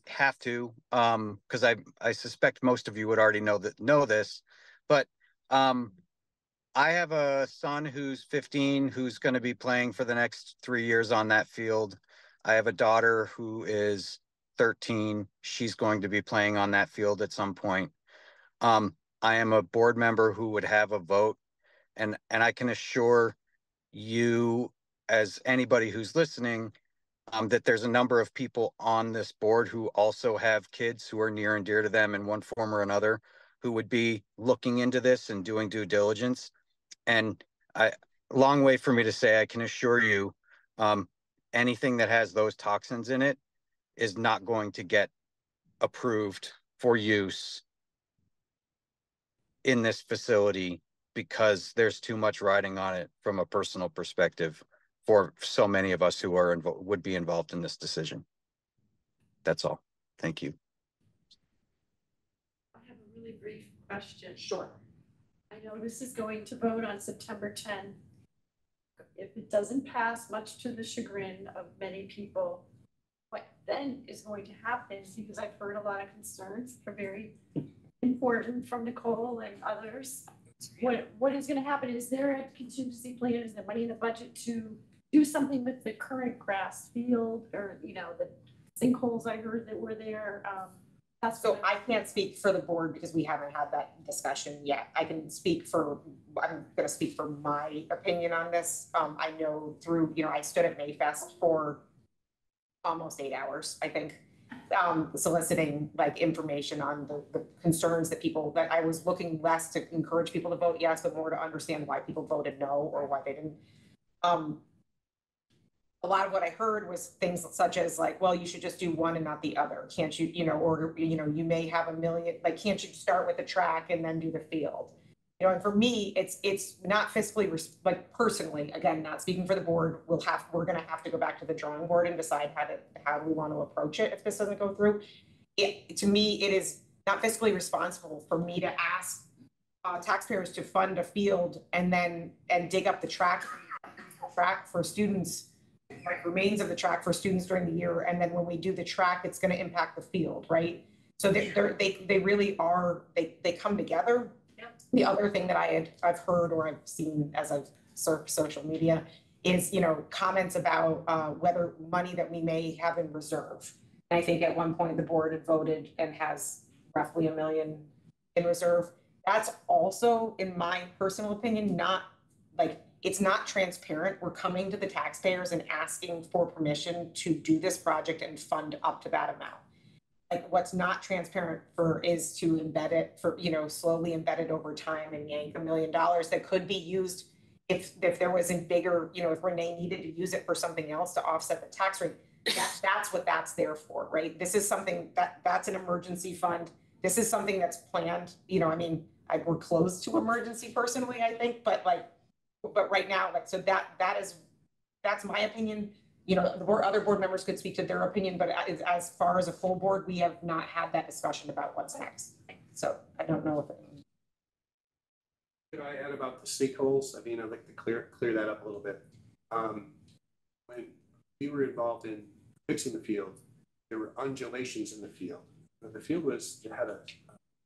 have to, because I suspect most of you would already know this, but I have a son who's 15 who's going to be playing for the next 3 years on that field. I have a daughter who is 13. She's going to be playing on that field at some point. I am a board member who would have a vote, and I can assure you, as anybody who's listening, that there's a number of people on this board who also have kids who are near and dear to them in one form or another, who would be looking into this and doing due diligence. And long way for me to say, I can assure you, anything that has those toxins in it is not going to get approved for use in this facility, because there's too much riding on it from a personal perspective for so many of us who are would be involved in this decision. That's all. Thank you. I have a really brief question. Sure. I know this is going to vote on September 10. If it doesn't pass, much to the chagrin of many people, what then is going to happen? Because I've heard a lot of concerns that are very important from Nicole and others. What is going to happen? Is there a contingency plan? Is there money in the budget to do something with the current grass field, or the sinkholes I heard that were there? So I can't speak for the board because we haven't had that discussion yet. I'm going to speak for my opinion on this. I know through, I stood at Mayfest for almost 8 hours, I think, soliciting information on the concerns that I was looking less to encourage people to vote yes, but more to understand why people voted no or why they didn't. A lot of what I heard was things such as well, you should just do one and not the other. Can't you, you may have a million, can't you start with the track and then do the field? And for me, it's not fiscally, personally, again, not speaking for the board, we're going to have to go back to the drawing board and decide how we want to approach it if this doesn't go through. To me, it is not fiscally responsible for me to ask taxpayers to fund a field and dig up the track for students, remains of the track for students during the year, and then when we do the track, it's going to impact the field, right? So they really are, they come together. Yep. The other thing that I've heard or I've seen as I've surfed social media is comments about whether money that we may have in reserve. And I think at one point the board had voted and has roughly $1 million in reserve. That's also, in my personal opinion, it's not transparent. We're coming to the taxpayers and asking for permission to do this project and fund up to that amount. What's not transparent is to embed it slowly embed it over time and yank $1 million that could be used if there wasn't bigger, if Renee needed to use it for something else to offset the tax rate. That's what that's there for, right? This is something that's an emergency fund this is something that's planned, you know, I mean, we're close to emergency personally, I think, but right now, like, so that's my opinion. You know, the other board members could speak to their opinion, but as far as a full board, we have not had that discussion about what's next. So I don't know if it. Could I add about the sinkholes? I mean, I'd like to clear that up a little bit. When we were involved in fixing the field, there were undulations in the field. The field had a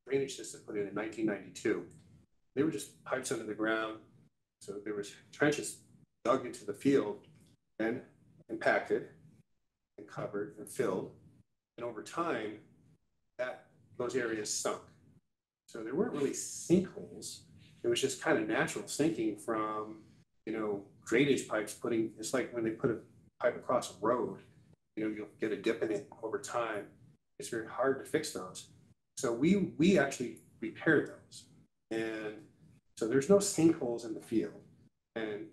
drainage system put in 1992. They were just pipes under the ground. So there was trenches dug into the field and impacted and covered and filled. And over time, those areas sunk. So there weren't really sinkholes. It was just kind of natural sinking from, you know, drainage pipes it's like when they put a pipe across a road, you know, you'll get a dip in it over time. It's very hard to fix those. So we actually repaired those. And so there's no sinkholes in the field. And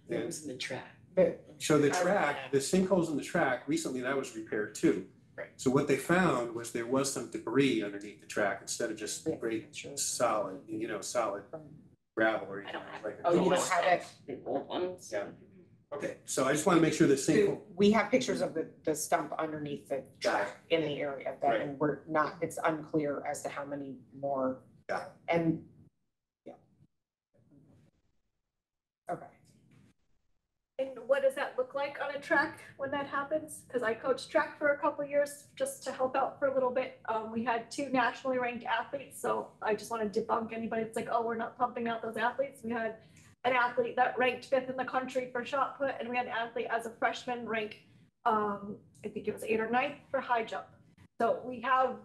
It was in the track. so the sinkholes in the track, recently that was repaired too. Right. So what they found was there was some debris underneath the track instead of just great solid gravel or anything like that. Oh, you don't have it? The old ones. Yeah. Okay, so I just want to make sure the sinkhole. We have pictures of the stump underneath the track in the area, Right. and it's unclear as to how many more. Got it. And, yeah. Okay. And what does that look like on a track when that happens? Because I coached track for a couple years just to help out for a little bit. We had 2 nationally ranked athletes, so I just want to debunk anybody that's like, oh, we're not pumping out those athletes. We had an athlete that ranked 5th in the country for shot put, and we had an athlete as a freshman rank, I think it was 8th or 9th for high jump. So we have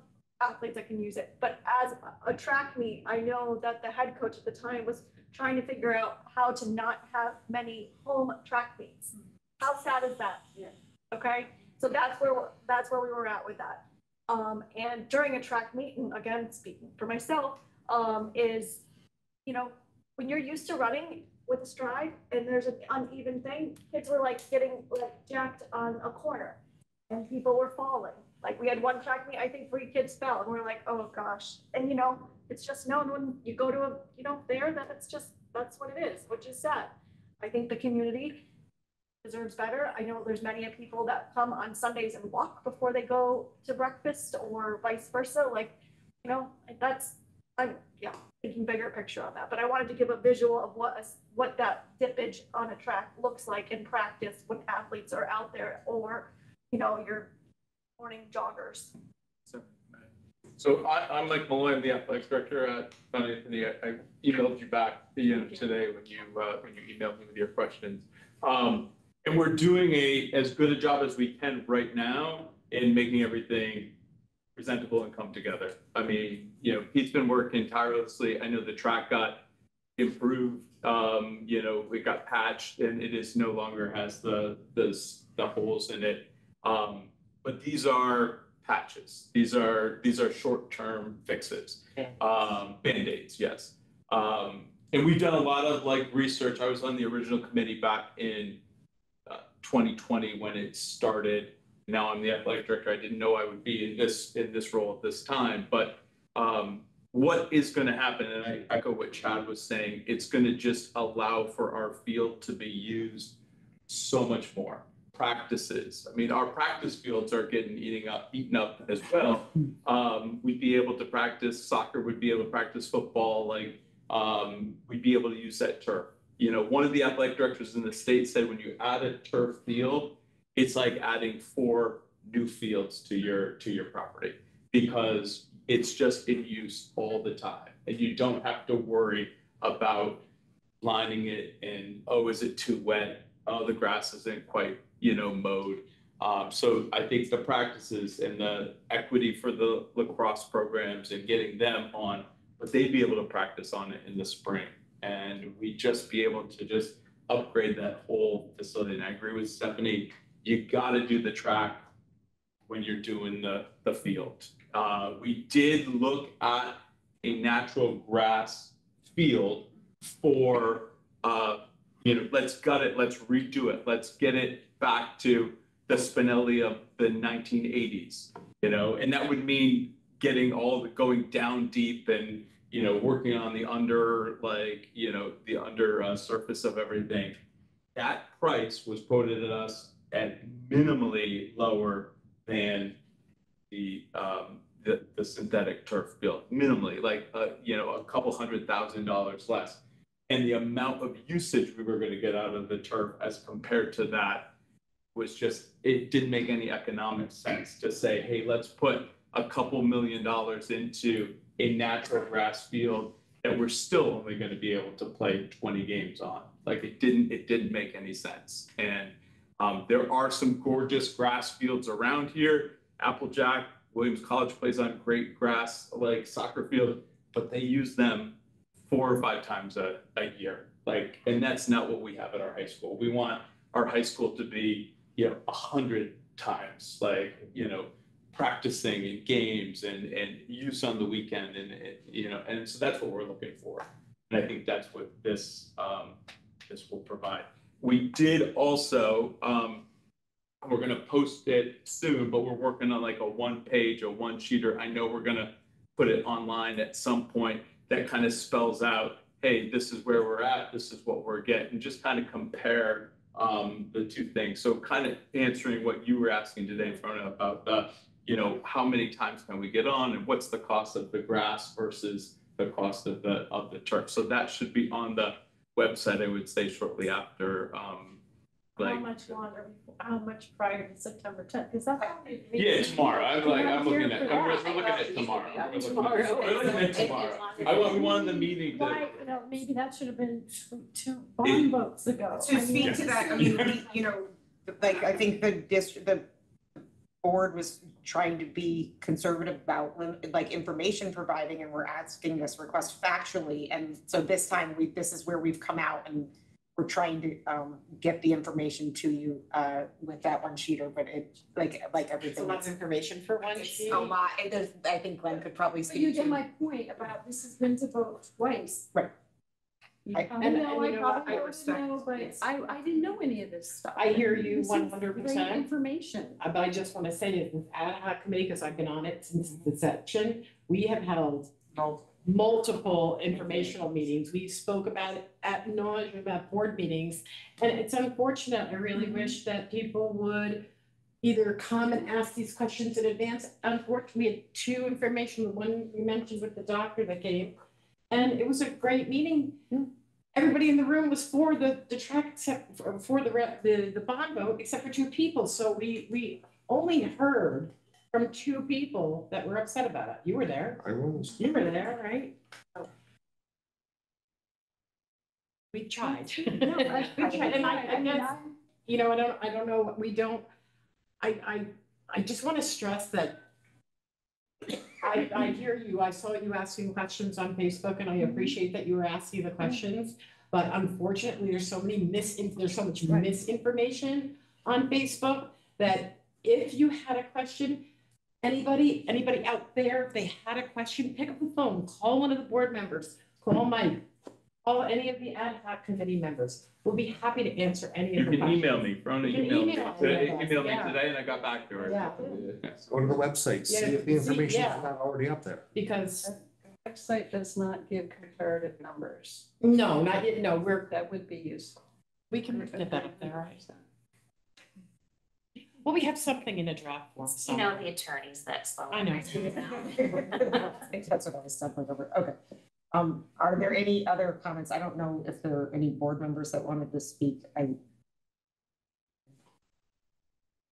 athletes that can use it. But as a track meet, I know that the head coach at the time was trying to figure out how to not have many home track meets. How sad is that? Yeah. Okay, so that's where we were at with that. And during a track meet, and again, speaking for myself, is, you know, when you're used to running with a stride and there's an uneven thing, kids were like getting like jacked on a corner and people were falling. Like we had one track meet, I think 3 kids fell and we're like, oh gosh. And you know, it's just known when you go to there that that's what it is, which is sad. I think the community deserves better. I know there's many people that come on Sundays and walk before they go to breakfast or vice versa. Like, you know, I'm thinking bigger picture on that. But I wanted to give a visual of what that dippage on a track looks like in practice when athletes are out there or, you know, your morning joggers. So I'm Mike Malloy, I'm the athletics director at Mount Anthony. I emailed you back today when you emailed me with your questions. And we're doing as good a job as we can right now in making everything presentable and come together. I mean, you know, Pete's been working tirelessly. I know the track got improved. You know, it got patched and it is no longer has the holes in it. But these are patches. These are short-term fixes. Band-aids, yes. And we've done a lot of like research. I was on the original committee back in 2020 when it started. Now I'm the athletic director. I didn't know I would be in this role at this time. But what is going to happen, and I echo what Chad was saying, it's going to just allow for our field to be used so much more. Practices. I mean, our practice fields are getting eaten up as well. We'd be able to practice soccer. We'd be able to practice football. Like we'd be able to use that turf. You know, one of the athletic directors in the state said when you add a turf field, it's like adding 4 new fields to your property because it's just in use all the time, and you don't have to worry about lining it and is it too wet? Oh, the grass isn't quite mowed. So I think the practices and the equity for the lacrosse programs and getting them on, but they'd be able to practice on it in the spring. And we'd just be able to just upgrade that whole facility. And I agree with Stephanie, you gotta do the track when you're doing the field. We did look at a natural grass field for, let's gut it, let's redo it, let's get it back to the Spinelli of the 1980s, and that would mean getting going down deep and, you know, working on the under, like, you know, the under surface of everything. That price was quoted at us at minimally lower than the synthetic turf field, minimally, like, you know, a couple $100,000 less. And the amount of usage we were gonna get out of the turf as compared to that was just, it didn't make any economic sense to say, hey, let's put a couple $1 million into a natural grass field that we're still only gonna be able to play 20 games on. Like, it didn't make any sense. And there are some gorgeous grass fields around here. Applejack, Williams College plays on great grass, like soccer field, but they use them 4 or 5 times a year. Like, and that's not what we have at our high school. We want our high school to be, you know, 100 times, like, you know, practicing in games and use on the weekend, and you know, and so that's what we're looking for. And I think that's what this this will provide. We did also, we're gonna post it soon, but we're working on like a 1-page, a 1-sheeter. I know we're gonna put it online at some point that kind of spells out, hey, this is where we're at, this is what we're getting, just kind of compare the two things. So kind of answering what you were asking today, Frona, about the, you know, how many times can we get on and what's the cost of the grass versus the cost of the turf. So that should be on the website, I would say, shortly after, like. How much prior to September 10th? Is that? Yeah, tomorrow. I'm looking at, we're looking at tomorrow. We're looking at tomorrow. We wanted the meeting to. Why, you know, maybe that should have been 2 bond votes ago. To speak to that, I mean, we, you know, like, I think the board was trying to be conservative about like information providing, and we're asking this request factually. And so this time this is where we've come out and we're trying to get the information to you with that 1-sheeter, but it like everything. It's a lot of information for one It's sheet. a lot. I think Glenn could probably So speak you get to. my point about this has been to vote twice. Right. You I- probably and know, you I know probably what? I don't respect know, but this. I didn't know any of this stuff. I hear you This is 100%. great information. But I just want to say that this ad hoc committee, because I've been on it since its inception, we have held multiple informational meetings. We spoke about it at nauseam about board meetings. And it's unfortunate. I really wish that people would either come and ask these questions in advance. Unfortunately, we had 2 information, the one you mentioned with the doctor that came. And it was a great meeting. Everybody in the room was for the track, except for the bond vote, except for 2 people. So we only heard from 2 people that were upset about it. You were there. I was. You were there, right? We tried. No, We tried, and I guess, you know, I don't know, I just want to stress that I hear you. I saw you asking questions on Facebook, and I appreciate that you were asking the questions. But unfortunately, there's so much misinformation on Facebook that if you had a question, anybody out there, if they had a question, pick up the phone, call one of the board members, call Mike, call any of the ad hoc committee members. We'll be happy to answer any of the You can questions. email me, Frona You can emailed me email today, us, emailed me today, and I got back to her. Yeah. Go to the website, see if the Yeah, information yeah. is not already up there. Because, The website does not give comparative numbers. no, not yet, no, That would be useful. we can get that up there, right? Well, we have something in a draft form, so. You know, the attorneys that slow. I know. I think that's what I was stumbling over. Okay. Are there any other comments? I don't know if there are any board members that wanted to speak.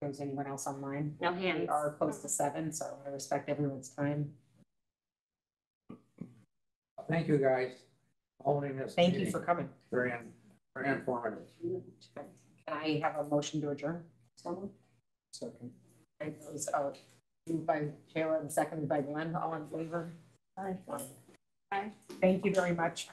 There's anyone else online? No We hands. are close to 7, so I respect everyone's time. Thank you, guys, for holding this. Thank you meeting. for coming. Very informative. Can I have a motion to adjourn? Someone? Second. It was moved by Kayla and seconded by Glenn. All in favor? Aye. Thank you very much.